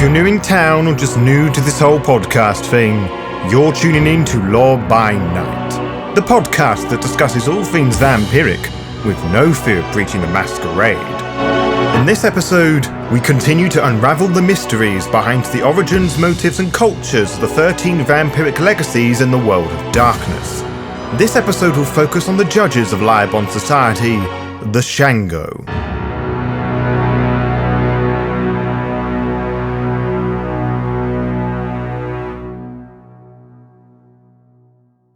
you're new in town or just new to this whole podcast thing, you're tuning in to Law by Night, the podcast that discusses all things vampiric with no fear of breaching the Masquerade. In this episode, we continue to unravel the mysteries behind the origins, motives, and cultures of the 13 vampiric legacies in the world of darkness. This episode will focus on the Judges of Laibon society, the Shango.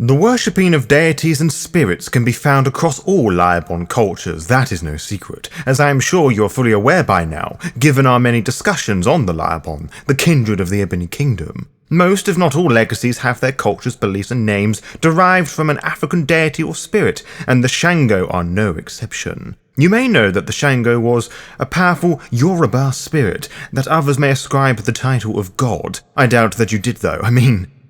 The worshipping of deities and spirits can be found across all Laibon cultures, that is no secret, as I am sure you are fully aware by now, given our many discussions on the Laibon, the kindred of the Ebony Kingdom. Most, if not all, legacies have their cultures, beliefs, and names derived from an African deity or spirit, and the Shango are no exception. You may know that the Shango was a powerful Yoruba spirit that others may ascribe the title of God. I doubt that you did though,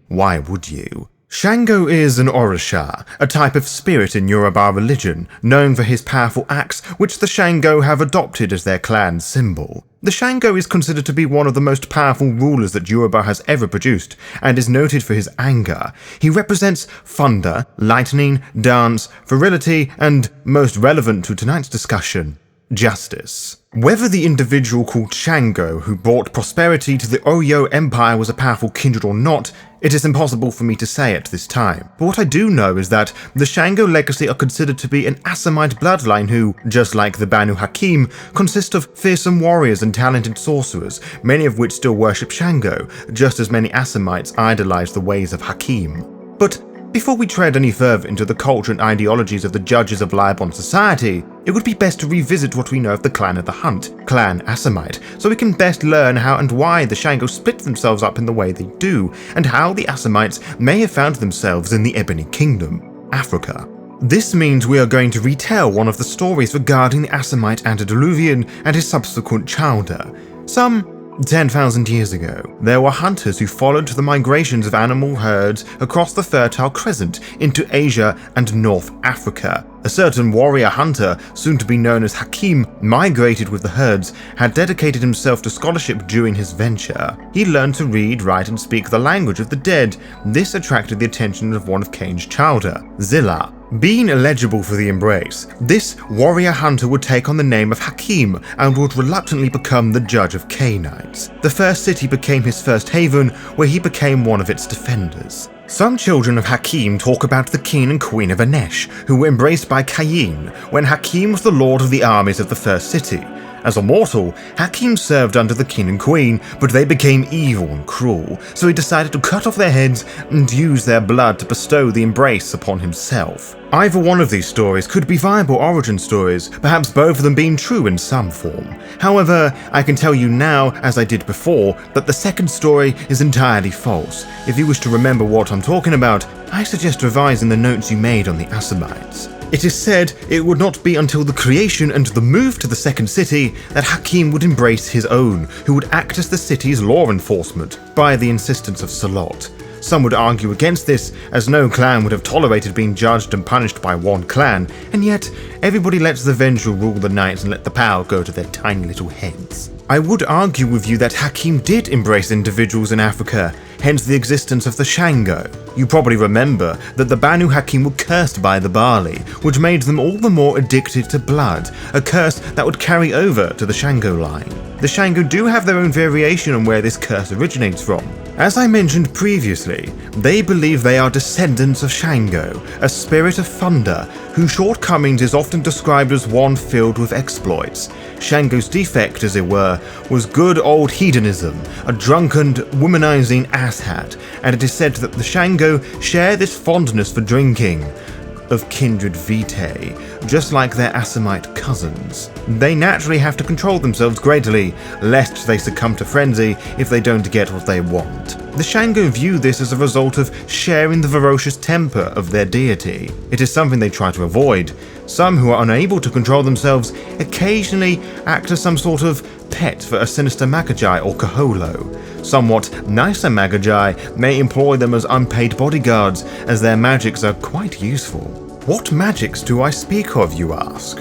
why would you? Shango is an Orisha, a type of spirit in Yoruba religion, known for his powerful axe, which the Shango have adopted as their clan symbol. The Shango is considered to be one of the most powerful rulers that Yoruba has ever produced, and is noted for his anger. He represents thunder, lightning, dance, virility, and, most relevant to tonight's discussion, justice. Whether the individual called Shango who brought prosperity to the Oyo Empire was a powerful kindred or not, it is impossible for me to say at this time. But what I do know is that the Shango legacy are considered to be an Assamite bloodline who, just like the Banu Hakim, consist of fearsome warriors and talented sorcerers, many of which still worship Shango, just as many Assamites idolize the ways of Hakim. But before we tread any further into the culture and ideologies of the Judges of Laibon society, it would be best to revisit what we know of the Clan of the Hunt, Clan Assamite, so we can best learn how and why the Shango split themselves up in the way they do, and how the Assamites may have found themselves in the Ebony Kingdom, Africa. This means we are going to retell one of the stories regarding the Assamite antediluvian and his subsequent chowder. Some 10,000 years ago, there were hunters who followed the migrations of animal herds across the Fertile Crescent into Asia and North Africa. A certain warrior hunter, soon to be known as Hakim, migrated with the herds, had dedicated himself to scholarship during his venture. He learned to read, write, and speak the language of the dead. This attracted the attention of one of Cain's chowder, Zillah. Being eligible for the embrace, this warrior hunter would take on the name of Hakim and would reluctantly become the judge of Cainites. The first city became his first haven, where he became one of its defenders. Some children of Hakim talk about the king and queen of Anesh, who were embraced by Cain when Hakim was the lord of the armies of the first city. As a mortal, Hakim served under the king and queen, but they became evil and cruel, so he decided to cut off their heads and use their blood to bestow the embrace upon himself. Either one of these stories could be viable origin stories, perhaps both of them being true in some form. However, I can tell you now, as I did before, that the second story is entirely false. If you wish to remember what I'm talking about, I suggest revising the notes you made on the Assamites. It is said it would not be until the creation and the move to the second city that Hakim would embrace his own, who would act as the city's law enforcement, by the insistence of Salot. Some would argue against this, as no clan would have tolerated being judged and punished by one clan, and yet everybody lets the vengeful rule the night and let the power go to their tiny little heads. I would argue with you that Hakim did embrace individuals in Africa, hence the existence of the Shango. You probably remember that the Banu Hakim were cursed by the Bali, which made them all the more addicted to blood, a curse that would carry over to the Shango line. The Shango do have their own variation on where this curse originates from. As I mentioned previously, they believe they are descendants of Shango, a spirit of thunder, whose shortcomings is often described as one filled with exploits. Shango's defect, as it were, was good old hedonism, a drunken, womanizing asshat, and it is said that the Shango share this fondness for drinking, of kindred vitae, just like their Assamite cousins. They naturally have to control themselves greatly, lest they succumb to frenzy if they don't get what they want. The Shango view this as a result of sharing the ferocious temper of their deity. It is something they try to avoid. Some who are unable to control themselves occasionally act as some sort of pet for a sinister Magi or Kaholo. Somewhat nicer Magi may employ them as unpaid bodyguards, as their magics are quite useful. What magics do I speak of, you ask?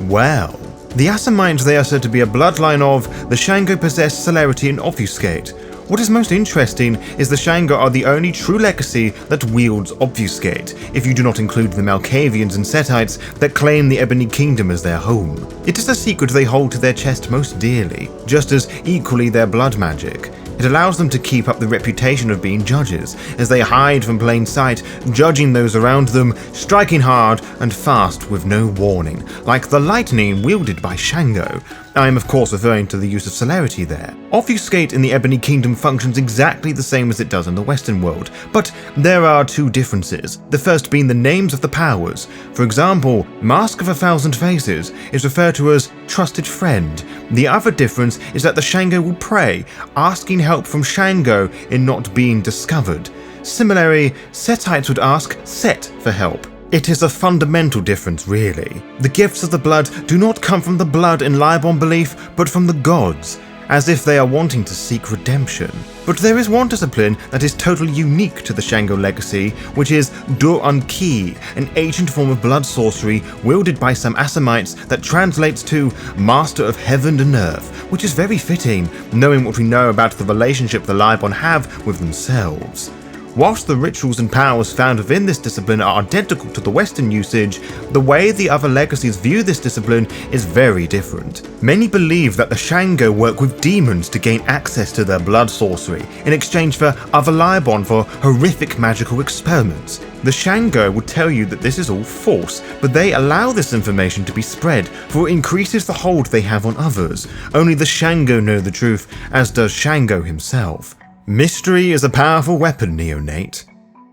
Well, The Assamite they are said to be a bloodline of, the Shango possess celerity and obfuscate. What is most interesting is the Shango are the only true legacy that wields obfuscate, if you do not include the Malkavians and Setites that claim the Ebony Kingdom as their home. It is a secret they hold to their chest most dearly, just as equally their blood magic. It allows them to keep up the reputation of being judges, as they hide from plain sight, judging those around them, striking hard and fast with no warning, like the lightning wielded by Shango. I am of course referring to the use of celerity there. Obfuscate in the Ebony Kingdom functions exactly the same as it does in the Western world, but there are two differences, the first being the names of the powers. For example, Mask of 1,000 Faces is referred to as Trusted Friend. The other difference is that the Shango will pray, asking help from Shango in not being discovered. Similarly, Setites would ask Set for help. It is a fundamental difference, really. The gifts of the blood do not come from the blood in Laibon belief, but from the gods, as if they are wanting to seek redemption. But there is one discipline that is totally unique to the Shango legacy, which is Dur-Unki, an ancient form of blood sorcery wielded by some Assamites that translates to Master of Heaven and Earth, which is very fitting, knowing what we know about the relationship the Laibon have with themselves. Whilst the rituals and powers found within this discipline are identical to the Western usage, the way the other legacies view this discipline is very different. Many believe that the Shango work with demons to gain access to their blood sorcery, in exchange for other Laibon for horrific magical experiments. The Shango will tell you that this is all false, but they allow this information to be spread, for it increases the hold they have on others. Only the Shango know the truth, as does Shango himself. Mystery is a powerful weapon, neonate.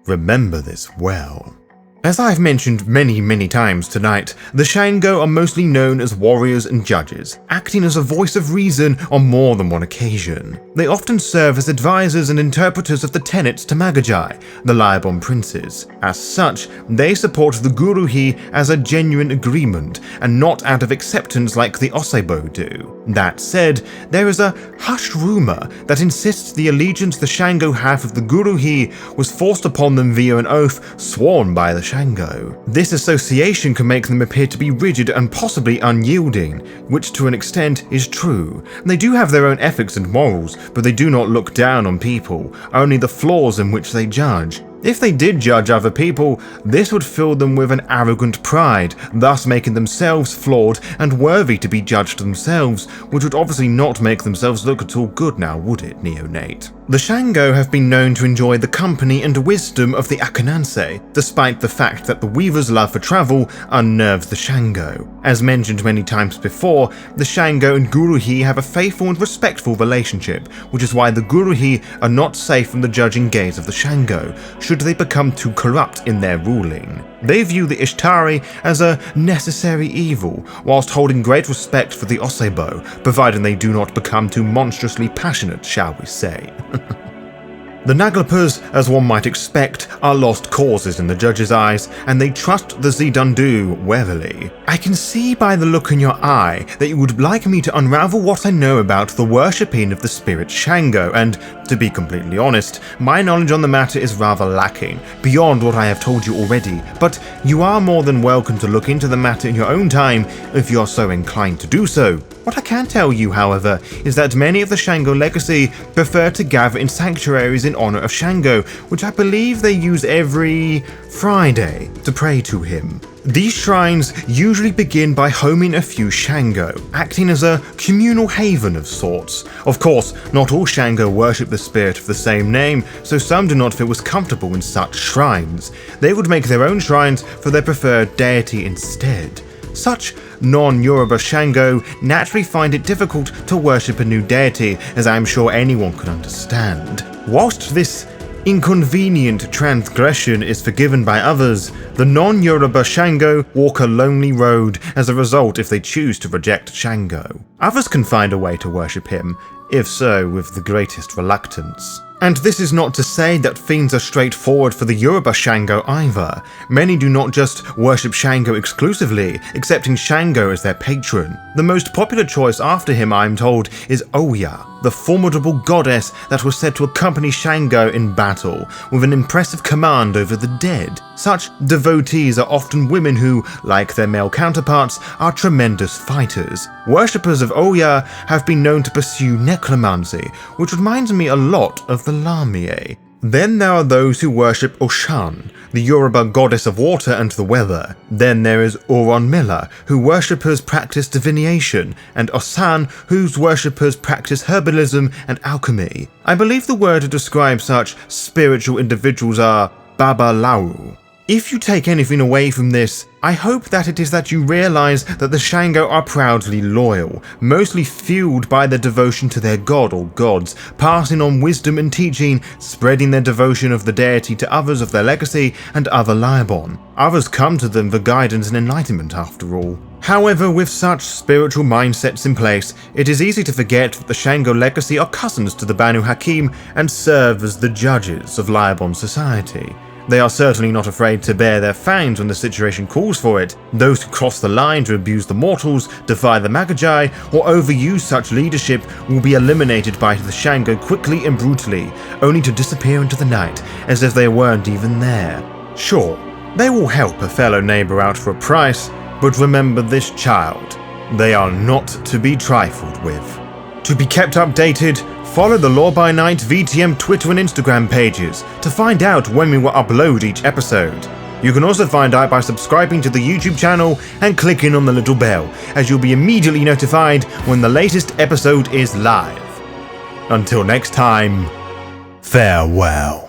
Remember this well. As I've mentioned many times tonight, the Shango are mostly known as warriors and judges, acting as a voice of reason on more than one occasion. They often serve as advisors and interpreters of the tenets to Magagi, the Laibon princes. As such, they support the Guruhi as a genuine agreement, and not out of acceptance like the Osebo do. That said, there is a hushed rumor that insists the allegiance the Shango have of the Guruhi was forced upon them via an oath sworn by the Shango. This association can make them appear to be rigid and possibly unyielding, which to an extent is true. They do have their own ethics and morals, but they do not look down on people, only the flaws in which they judge. If they did judge other people, this would fill them with an arrogant pride, thus making themselves flawed and worthy to be judged themselves, which would obviously not make themselves look at all good now, would it, neonate? The Shango have been known to enjoy the company and wisdom of the Akananse, despite the fact that the Weaver's love for travel unnerves the Shango. As mentioned many times before, the Shango and Guruhi have a faithful and respectful relationship, which is why the Guruhi are not safe from the judging gaze of the Shango, should they become too corrupt in their ruling. They view the Ishtari as a necessary evil, whilst holding great respect for the Osebo, providing they do not become too monstrously passionate, shall we say. The Naglapas, as one might expect, are lost causes in the judge's eyes, and they trust the Zidundu warily. I can see by the look in your eye that you would like me to unravel what I know about the worshipping of the spirit Shango, and, to be completely honest, my knowledge on the matter is rather lacking, beyond what I have told you already, but you are more than welcome to look into the matter in your own time if you are so inclined to do so. What I can tell you, however, is that many of the Shango legacy prefer to gather in sanctuaries in honor of Shango, which I believe they use every Friday to pray to him. These shrines usually begin by homing a few Shango, acting as a communal haven of sorts. Of course, not all Shango worship the spirit of the same name, so some do not feel as comfortable in such shrines. They would make their own shrines for their preferred deity instead. Such non-Yoruba Shango naturally find it difficult to worship a new deity, as I am sure anyone can understand. Whilst this inconvenient transgression is forgiven by others, the non-Yoruba Shango walk a lonely road as a result if they choose to reject Shango. Others can find a way to worship him, if so with the greatest reluctance. And this is not to say that fiends are straightforward for the Yoruba Shango either. Many do not just worship Shango exclusively, accepting Shango as their patron. The most popular choice after him, I am told, is Oya, the formidable goddess that was said to accompany Shango in battle, with an impressive command over the dead. Such devotees are often women who, like their male counterparts, are tremendous fighters. Worshippers of Oya have been known to pursue necromancy, which reminds me a lot of the Lamie. Then there are those who worship Oshan, the Yoruba goddess of water and the weather. Then there is Oronmila, whose worshippers practice divination, and Osan, whose worshippers practice herbalism and alchemy. I believe the word to describe such spiritual individuals are Babalau. If you take anything away from this, I hope that it is that you realize that the Shango are proudly loyal, mostly fueled by their devotion to their god or gods, passing on wisdom and teaching, spreading their devotion of the deity to others of their legacy and other Laibon. Others come to them for guidance and enlightenment after all. However, with such spiritual mindsets in place, it is easy to forget that the Shango legacy are cousins to the Banu Hakim and serve as the judges of Laibon society. They are certainly not afraid to bare their fangs when the situation calls for it. Those who cross the line to abuse the mortals, defy the Magi, or overuse such leadership will be eliminated by the Shango quickly and brutally, only to disappear into the night as if they weren't even there. Sure, they will help a fellow neighbor out for a price, but remember this, child. They are not to be trifled with. To be kept updated, follow the Law by Night VTM Twitter and Instagram pages to find out when we will upload each episode. You can also find out by subscribing to the YouTube channel and clicking on the little bell, as you'll be immediately notified when the latest episode is live. Until next time, farewell.